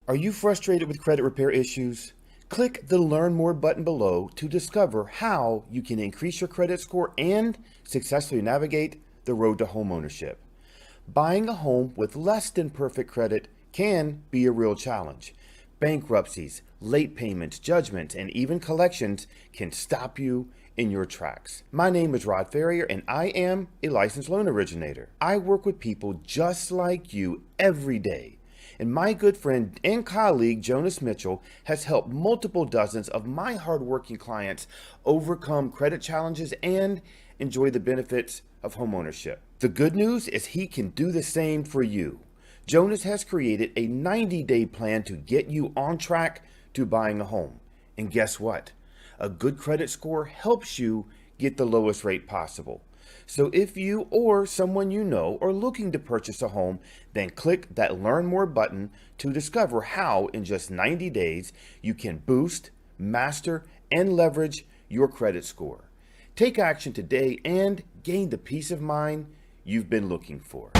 Are you frustrated with credit repair issues? Click the Learn More button below to discover how you can increase your credit score and successfully navigate the road to homeownership. Buying a home with less than perfect credit can be a real challenge. Bankruptcies, late payments, judgments, and even collections can stop you in your tracks. My name is Rod Ferrier, and I am a licensed loan originator. I work with people just like you every day. And my good friend and colleague, Jonas Mitchell, has helped multiple dozens of my hardworking clients overcome credit challenges and enjoy the benefits of homeownership. The good news is he can do the same for you. Jonas has created a 90-day plan to get you on track to buying a home. And guess what? A good credit score helps you get the lowest rate possible. So if you or someone you know are looking to purchase a home, then click that Learn More button to discover how in just 90 days you can boost, master, and leverage your credit score. Take action today and gain the peace of mind you've been looking for.